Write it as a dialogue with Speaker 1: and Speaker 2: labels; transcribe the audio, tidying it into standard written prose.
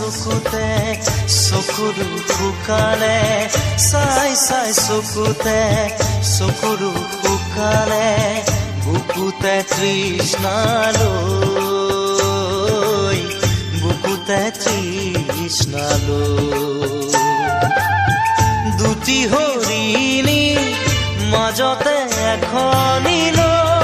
Speaker 1: চকুতে চকুৰু শুকালে চাই চাই চকুতে চকুৰু শুকালে বুকুতে তৃষ্ণালৈ বুকুতে তৃষ্ণালৈ দুটি হৰিণী মাজতে এখনি নৈ